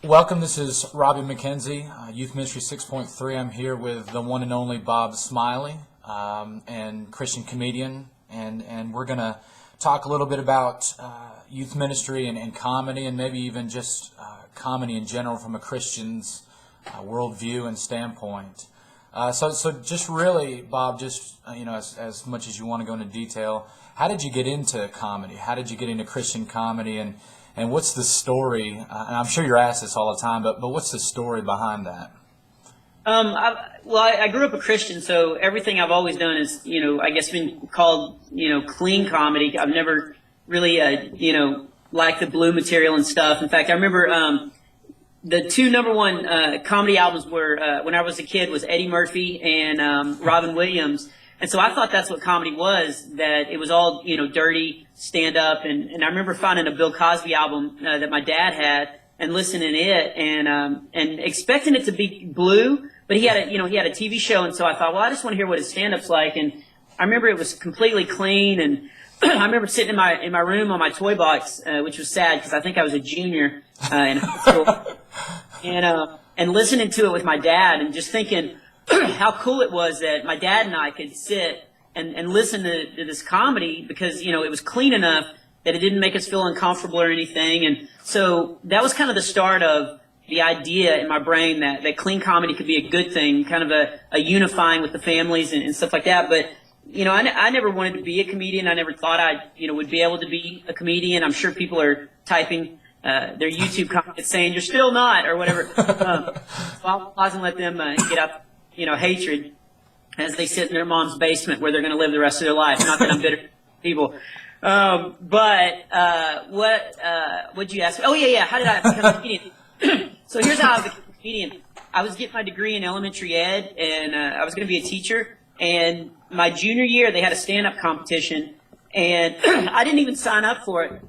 Welcome. This is Robbie McKenzie, Youth Ministry 6.3. I'm here with the one and only Bob Smiley, and Christian comedian, and we're going to talk a little bit about youth ministry and comedy, and maybe even just comedy in general from a Christian's worldview and standpoint. So just really, Bob, just as much as you want to go into detail, how did you get into comedy? How did you get into Christian comedy, and what's the story? And I'm sure you're asked this all the time, but what's the story behind that? I grew up a Christian, so everything I've always done is, I guess been called, clean comedy. I've never really, liked the blue material and stuff. In fact, I remember the two number one comedy albums were, when I was a kid, was Eddie Murphy and Robin Williams. And so I thought that's what comedy was, that it was all, dirty, stand up. And I remember finding a Bill Cosby album that my dad had and listening to it and expecting it to be blue, but he had a TV show. And so I thought, well, I just want to hear what his stand-up's like. And I remember it was completely clean. And I remember sitting in my room on my toy box, which was sad because I think I was a junior in high school, and listening to it with my dad and just thinking how cool it was that my dad and I could sit and listen to this comedy because, it was clean enough that it didn't make us feel uncomfortable or anything. And so that was kind of the start of the idea in my brain that clean comedy could be a good thing, kind of a unifying with the families and stuff like that. But, I never wanted to be a comedian. I never thought I, would be able to be a comedian. I'm sure people are typing their YouTube comments saying, "You're still not," or whatever. So I'll pause and let them get up, hatred as they sit in their mom's basement where they're going to live the rest of their life. Not that I'm bitter people. What'd you ask? Oh, yeah. How did I become a comedian? So here's how I became a comedian. I was getting my degree in elementary ed, and I was going to be a teacher. And my junior year, they had a stand-up competition, and I didn't even sign up for it.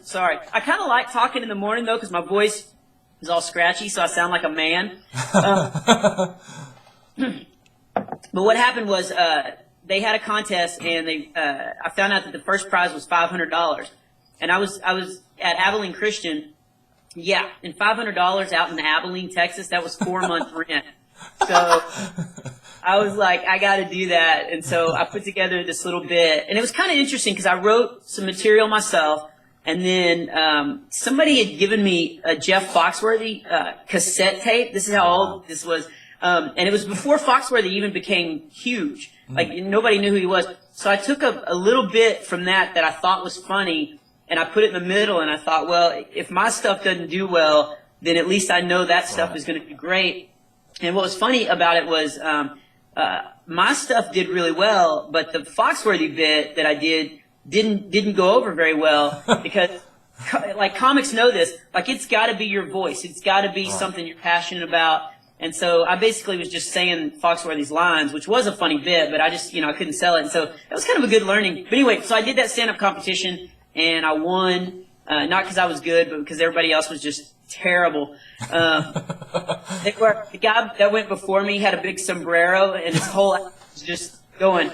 Sorry. I kind of like talking in the morning, though, because my voice is all scratchy, so I sound like a man. But what happened was they had a contest, and I found out that the first prize was $500, and I was at Abilene Christian. Yeah, and $500 out in Abilene, Texas, that was 4 months rent. So I was like, I got to do that, and so I put together this little bit, and it was kind of interesting because I wrote some material myself. And then somebody had given me a Jeff Foxworthy cassette tape. This is how old this was. And it was before Foxworthy even became huge. Like, nobody knew who he was. So I took a little bit from that I thought was funny, and I put it in the middle, and I thought, well, if my stuff doesn't do well, then at least I know that stuff is going to be great. And what was funny about it was my stuff did really well, but the Foxworthy bit that I didn't go over very well because like comics know this, like it's got to be your voice. It's got to be something you're passionate about. And so I basically was just saying Foxworthy's lines, which was a funny bit, but I just, I couldn't sell it. And so it was kind of a good learning. But anyway, so I did that stand-up competition and I won, not because I was good, but because everybody else was just terrible. The guy that went before me had a big sombrero and his whole act was just going,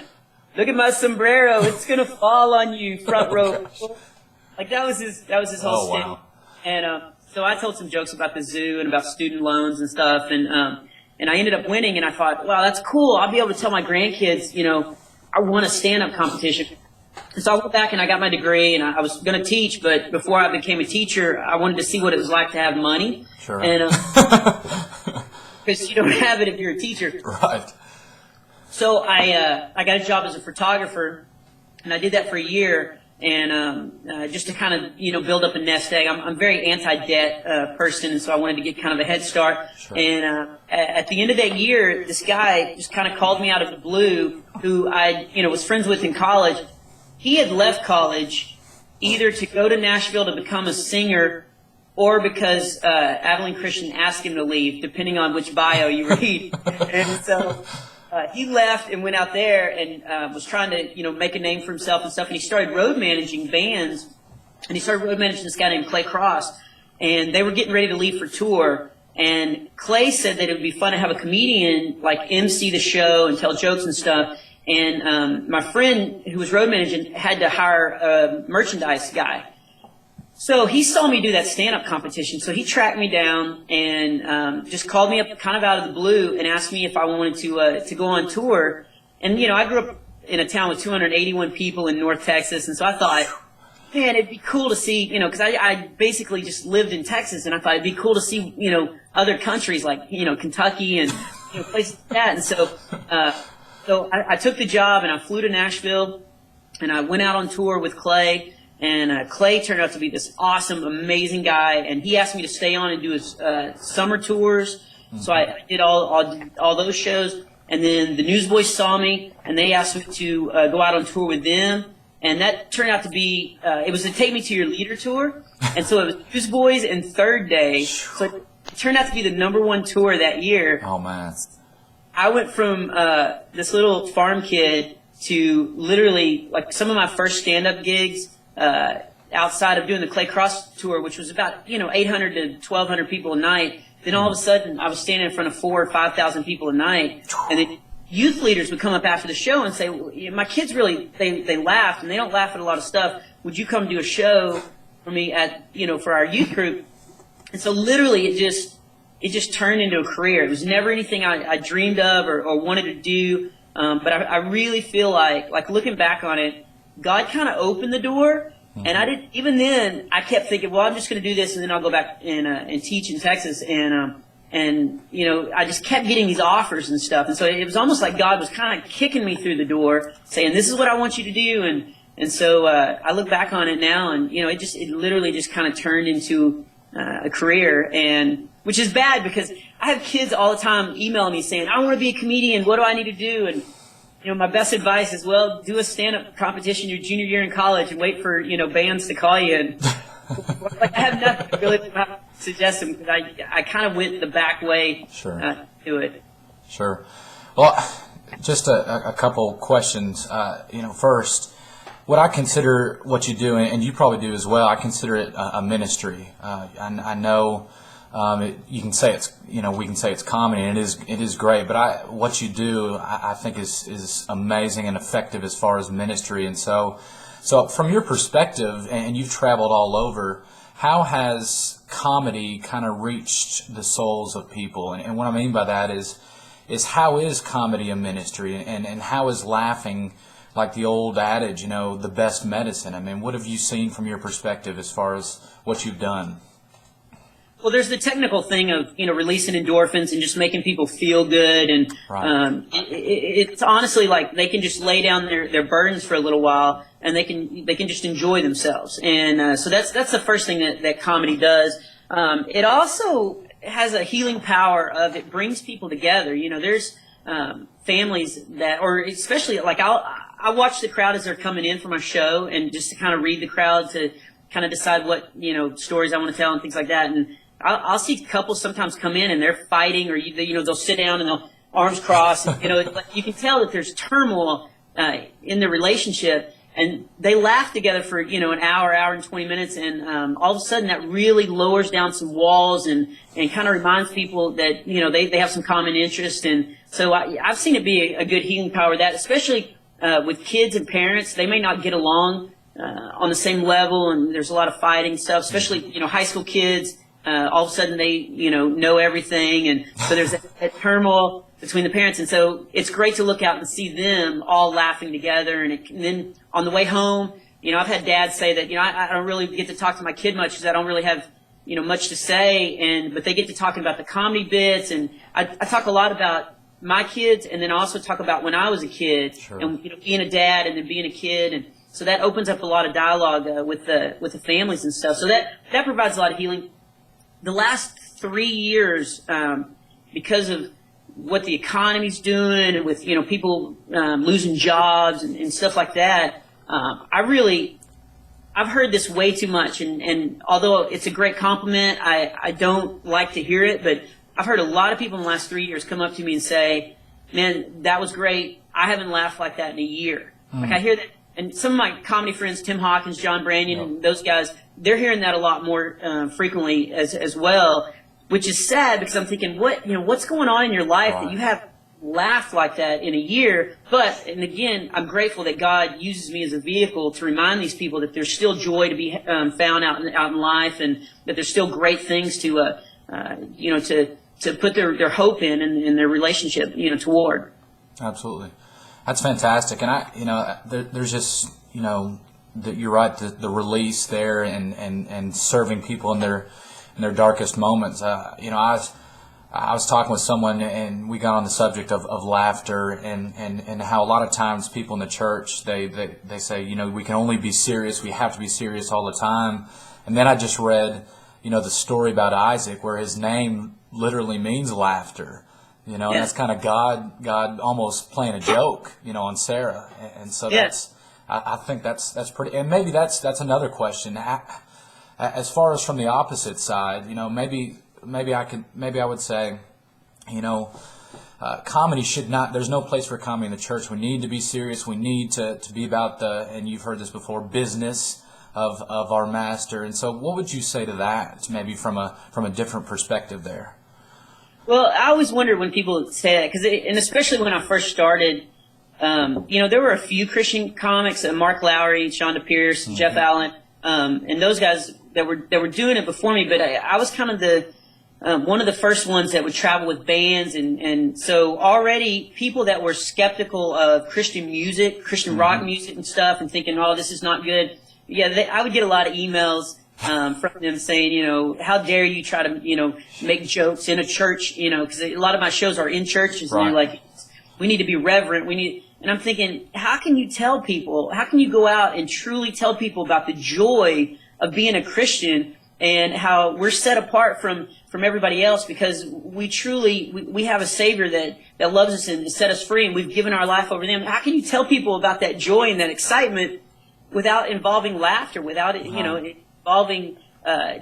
"Look at my sombrero, it's gonna fall on you, front row." Like that was his whole stint. Wow. And so I told some jokes about the zoo and about student loans and stuff, and I ended up winning. And I thought, wow, that's cool. I'll be able to tell my grandkids, I won a stand-up competition. And so I went back and I got my degree, and I was gonna teach, but before I became a teacher, I wanted to see what it was like to have money. Sure. And because you don't have it if you're a teacher. Right. So I got a job as a photographer, and I did that for a year, and just to kind of build up a nest egg. I'm a very anti-debt person, and so I wanted to get kind of a head start. Sure. And at the end of that year, this guy just kind of called me out of the blue, who I was friends with in college. He had left college either to go to Nashville to become a singer, or because Abilene Christian asked him to leave, depending on which bio you read. And so he left and went out there and was trying to, make a name for himself and stuff. And he started road managing bands. And he started road managing this guy named Clay Cross. And they were getting ready to leave for tour. And Clay said that it would be fun to have a comedian, like, MC the show and tell jokes and stuff. And my friend who was road managing had to hire a merchandise guy. So he saw me do that stand-up competition. So he tracked me down and just called me up kind of out of the blue and asked me if I wanted to go on tour. And, I grew up in a town with 281 people in North Texas. And so I thought, man, it'd be cool to see, because I basically just lived in Texas. And I thought it'd be cool to see, other countries like, Kentucky and places like that. And so I took the job and I flew to Nashville and I went out on tour with Clay. And Clay turned out to be this awesome, amazing guy, and he asked me to stay on and do his summer tours. Mm-hmm. So I did all those shows, and then the Newsboys saw me, and they asked me to go out on tour with them, and that turned out to be it was to Take Me to Your Leader tour, and so it was Newsboys and Third Day. So it turned out to be the #1 tour that year. Oh man! I went from this little farm kid to literally like some of my first stand-up gigs. Outside of doing the Clay Cross tour, which was about 800 to 1,200 people a night, then all of a sudden I was standing in front of 4,000 or 5,000 people a night, and then youth leaders would come up after the show and say, well, "My kids really they laughed, and they don't laugh at a lot of stuff. Would you come do a show for me at for our youth group?" And so literally it just turned into a career. It was never anything I dreamed of or wanted to do, but I really feel like looking back on it, God kind of opened the door, and I didn't. Even then, I kept thinking, "Well, I'm just going to do this, and then I'll go back and teach in Texas." And I just kept getting these offers and stuff, and so it was almost like God was kind of kicking me through the door, saying, "This is what I want you to do." And so I look back on it now, and it literally just kind of turned into a career, and which is bad because I have kids all the time emailing me saying, "I want to be a comedian. What do I need to do?" And my best advice is, well, do a stand-up competition your junior year in college and wait for, bands to call you. And I have nothing really to suggest them because I kind of went the back way to it. Sure. Well, just a couple questions. First, what I consider what you do, and you probably do as well, I consider it a ministry. I know you can say it's we can say it's comedy, and it is great, but what you do I think is amazing and effective as far as ministry. And so from your perspective, and you've traveled all over, how has comedy kind of reached the souls of people? And what I mean by that is how is comedy a ministry, and how is laughing, like the old adage, the best medicine? I mean, what have you seen from your perspective as far as what you've done? Well, there's the technical thing of releasing endorphins and just making people feel good, and right. It's honestly like they can just lay down their burdens for a little while, and they can just enjoy themselves. And so that's the first thing that comedy does. It also has a healing power of it brings people together. There's families that, or especially like I watch the crowd as they're coming in for my show, and just to kind of read the crowd to kind of decide what stories I want to tell and things like that. And I'll see couples sometimes come in and they're fighting, or they'll sit down and they'll arms crossed. And, you can tell that there's turmoil in the relationship, and they laugh together for an hour and 20 minutes, and all of a sudden that really lowers down some walls and kind of reminds people that they have some common interest. And so I've seen it be a good healing power of that, especially with kids and parents. They may not get along on the same level, and there's a lot of fighting stuff, especially high school kids. All of a sudden they know everything, and so there's that turmoil between the parents. And so it's great to look out and see them all laughing together. And then on the way home, I've had dads say that I don't really get to talk to my kid much because I don't really have much to say, but they get to talking about the comedy bits, and I talk a lot about my kids, and then also talk about when I was a kid. Sure. And being a dad and then being a kid. And so that opens up a lot of dialogue with the families and stuff. So that provides a lot of healing. The last 3 years, because of what the economy's doing, and with people losing jobs and stuff like that, I've heard this way too much. And although it's a great compliment, I don't like to hear it. But I've heard a lot of people in the last 3 years come up to me and say, "Man, that was great. I haven't laughed like that in a year." Like I hear that. And some of my comedy friends, Tim Hawkins, John Branyan, and those guys, they're hearing that a lot more frequently as well, which is sad because I'm thinking, what's going on in your life that you have laughed like that in a year. But, and again, I'm grateful that God uses me as a vehicle to remind these people that there's still joy to be found out in life, and that there's still great things to, to put their hope in their relationship, toward. Absolutely. That's fantastic. And there's just, that you're right, the release there and serving people in their darkest moments. I was talking with someone, and we got on the subject of laughter and how a lot of times people in the church, they say, we can only be serious, we have to be serious all the time. And then I just read, the story about Isaac, where his name literally means laughter, and that's kind of God almost playing a joke, on Sarah. And so I think that's pretty, and maybe that's another question. As far as from the opposite side, maybe I would say, comedy should not, there's no place for comedy in the church. We need to be serious. We need to be about and you've heard this before, business of our master. And so what would you say to that, maybe from a different perspective there? Well, I always wondered when people say that, and especially when I first started, there were a few Christian comics, Mark Lowry, Shonda Pierce, mm-hmm. Jeff Allen, and those guys that were doing it before me, but I was kind of one of the first ones that would travel with bands, and so already people that were skeptical of Christian music, Christian mm-hmm. rock music and stuff, and thinking, oh, this is not good. Yeah, I would get a lot of emails from them saying, how dare you try to, make jokes in a church, because a lot of my shows are in churches, right. And they're like, we need to be reverent. And I'm thinking, how can you go out and truly tell people about the joy of being a Christian and how we're set apart from everybody else because we have a Savior that loves us and set us free, and we've given our life over to them. How can you tell people about that joy and that excitement without involving laughter, without involving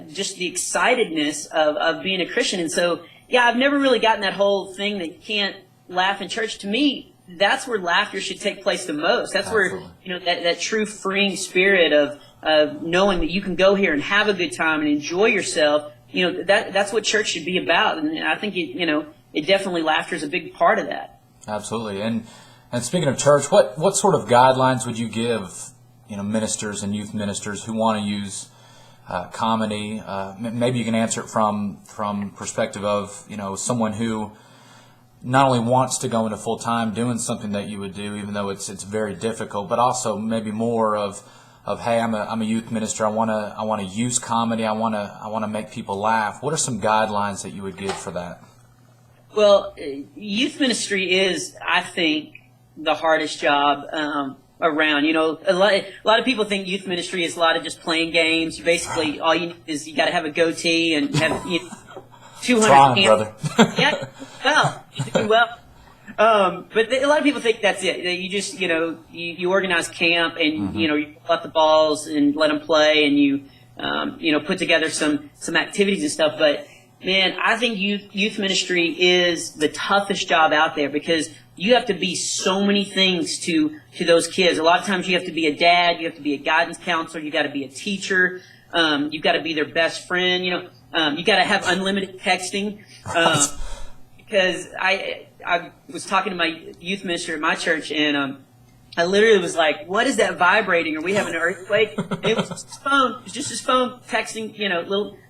just the excitedness of being a Christian? And so, I've never really gotten that whole thing that you can't laugh in church. To me, that's where laughter should take place the most. That's Absolutely. Where that true freeing spirit of knowing that you can go here and have a good time and enjoy yourself. That's what church should be about. And I think it definitely, laughter is a big part of that. Absolutely. And speaking of church, what sort of guidelines would you give ministers and youth ministers who want to use comedy? Maybe you can answer it from perspective of someone who not only wants to go into full time doing something that you would do, even though it's very difficult, but also maybe more of hey, I'm a youth minister. I want to use comedy. I want to make people laugh. What are some guidelines that you would give for that? Well, youth ministry is, I think, the hardest job around. A lot of people think youth ministry is a lot of just playing games. You basically, all you need is you got to have a goatee and have 200 Trying, brother. Yeah, well, you do well. But a lot of people think that's it. You just, you organize camp and, mm-hmm. You pull out the balls and let them play and you put together some activities and stuff. But man, I think youth ministry is the toughest job out there because you have to be so many things to those kids. A lot of times you have to be a dad, you have to be a guidance counselor, you got to be a teacher, you've got to be their best friend, you got to have unlimited texting. Because I was talking to my youth minister at my church, and I literally was like, "What is that vibrating? Are we having an earthquake?" And it was just his phone. It was just his phone texting,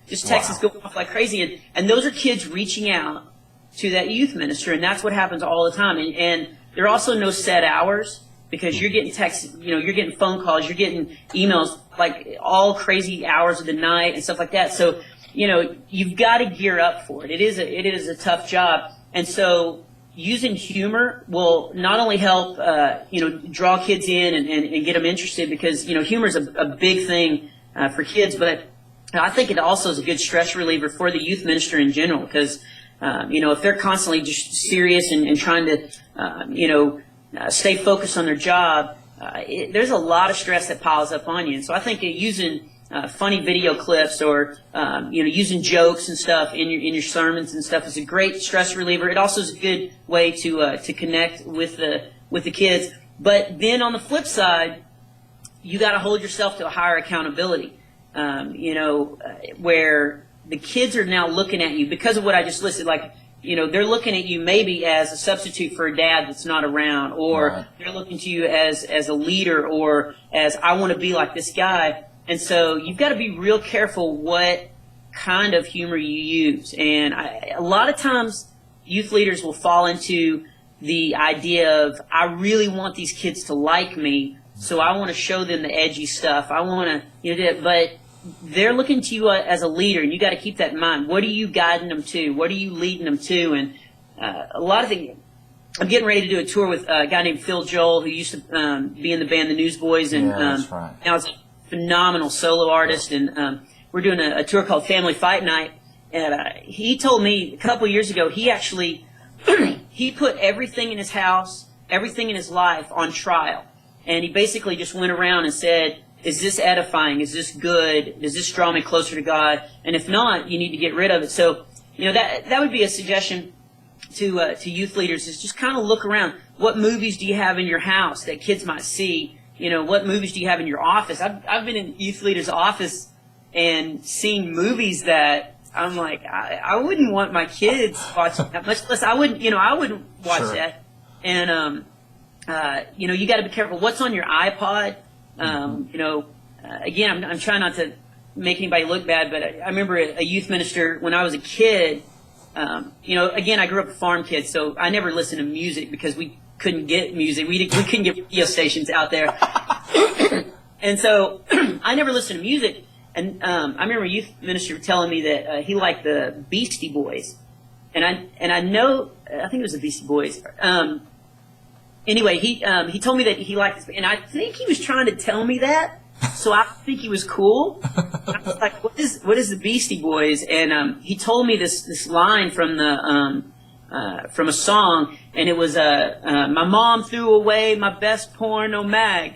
texts going off like crazy. And those are kids reaching out to that youth minister, and that's what happens all the time. And there are also no set hours because you're getting texts, you're getting phone calls, you're getting emails like all crazy hours of the night and stuff like that. So you've got to gear up for it. It is a tough job. And so using humor will not only help, draw kids in and get them interested because, humor is a big thing for kids, but I think it also is a good stress reliever for the youth minister in general because, if they're constantly just serious and trying to, stay focused on their job, there's a lot of stress that piles up on you. And so I think using funny video clips or using jokes and stuff in your sermons and stuff is a great stress reliever. It also is a good way to connect with the kids. But then on the flip side, you got to hold yourself to a higher accountability. Where the kids are now looking at you because of what I just listed. Like they're looking at you maybe as a substitute for a dad that's not around, or Right. they're looking to you as a leader, or as I want to be like this guy. And so you've got to be real careful what kind of humor you use. And a lot of times youth leaders will fall into the idea of, I really want these kids to like me, so I want to show them the edgy stuff. I want to, but they're looking to you as a leader, and you got to keep that in mind. What are you guiding them to? What are you leading them to? And a lot of things. I'm getting ready to do a tour with a guy named Phil Joel, who used to be in the band The Newsboys, and that's right. now he's a phenomenal solo artist. And we're doing a tour called Family Fight Night. And he told me a couple years ago, he actually he put everything in his house, everything in his life on trial. And he basically just went around and said, is this edifying? Is this good? Does this draw me closer to God? And if not, you need to get rid of it. So, that would be a suggestion to youth leaders, is just kind of look around. What movies do you have in your house that kids might see? What movies do you have in your office? I've been in youth leaders' office and seen movies that I'm like, I wouldn't want my kids watching that, much less I wouldn't watch Sure. that. And you got to be careful what's on your iPod. Again, I'm trying not to make anybody look bad, but I remember a youth minister when I was a kid. Again, I grew up a farm kid, so I never listened to music because we couldn't get music. We couldn't get radio stations out there. And so I never listened to music. And I remember a youth minister telling me that he liked the Beastie Boys. And I know, I think it was the Beastie Boys. Anyway, he told me that he liked this, and I think he was trying to tell me that, so I think he was cool. I was like, what is the Beastie Boys? And he told me this line from a song, and it was my mom threw away my best porno mag,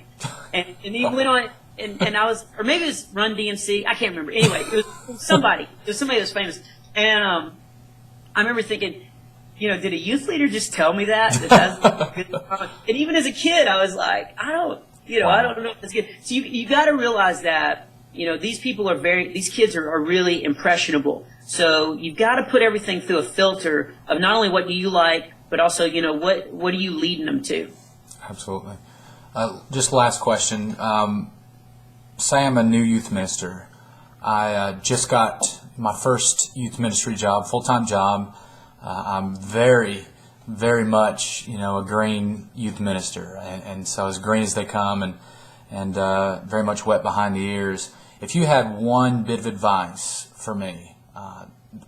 and he went on, and I was, or maybe it was Run DMC, I can't remember. Anyway, it was somebody that was famous, and I remember thinking, did a youth leader just tell me that? That's good. And even as a kid, I was like, I don't know if that's good. So you got to realize that, these people these kids are really impressionable. So you've got to put everything through a filter of not only what do you like, but also, what are you leading them to? Absolutely. Just last question. Say I'm a new youth minister. I just got my first youth ministry job, full-time job. I'm very, very much, a green youth minister, and so as green as they come, and very much wet behind the ears. If you had one bit of advice for me,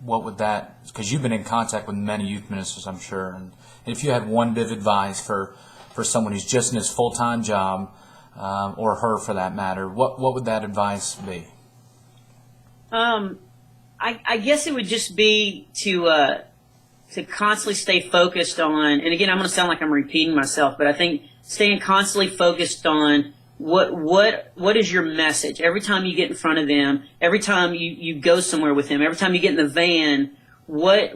what would that? Because you've been in contact with many youth ministers, I'm sure, and if you had one bit of advice for someone who's just in his full-time job, or her for that matter, what would that advice be? I guess it would just be to constantly stay focused on, and again, I'm going to sound like I'm repeating myself, but I think staying constantly focused on what is your message every time you get in front of them, every time you go somewhere with them, every time you get in the van, what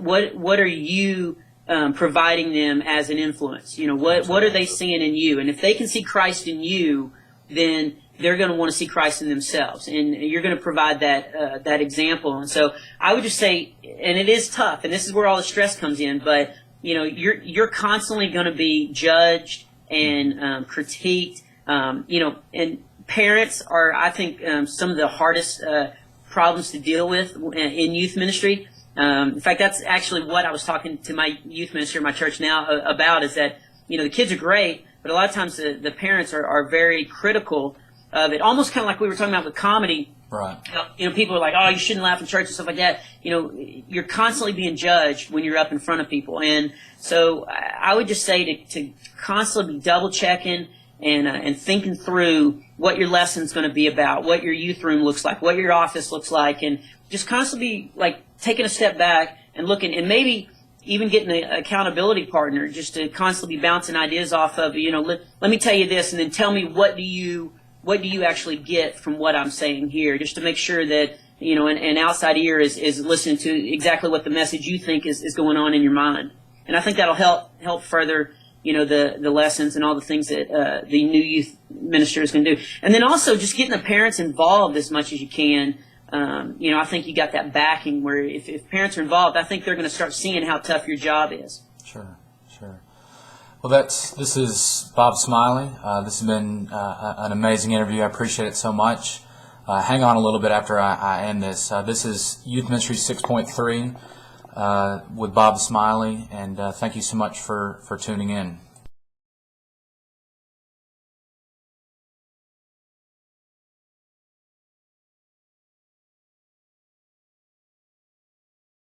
are you providing them as an influence? What are they seeing in you? And if they can see Christ in you, then they're going to want to see Christ in themselves, and you're going to provide that example. And so I would just say, and it is tough, and this is where all the stress comes in, but you're constantly going to be judged and critiqued. And parents are, I think, some of the hardest problems to deal with in youth ministry. In fact, that's actually what I was talking to my youth minister in my church now about, is that the kids are great, but a lot of times the parents are very critical of it, almost kind of like we were talking about with comedy. Right. People are like, oh, you shouldn't laugh in church and stuff like that. You're constantly being judged when you're up in front of people. And so I would just say to constantly be double checking and thinking through what your lesson's going to be about, what your youth room looks like, what your office looks like, and just constantly like taking a step back and looking, and maybe even getting an accountability partner just to constantly be bouncing ideas off of, let me tell you this, and then tell me what do you actually get from what I'm saying here, just to make sure that an outside ear is listening to exactly what the message you think is going on in your mind. And I think that'll help further the lessons and all the things that the new youth ministers can do. And then also just getting the parents involved as much as you can. I think you got that backing where if parents are involved, I think they're going to start seeing how tough your job is. Sure, sure. Well, this is Bob Smiley. This has been an amazing interview. I appreciate it so much. Hang on a little bit after I end this. This is Youth Ministry 6.3 with Bob Smiley, and thank you so much for tuning in.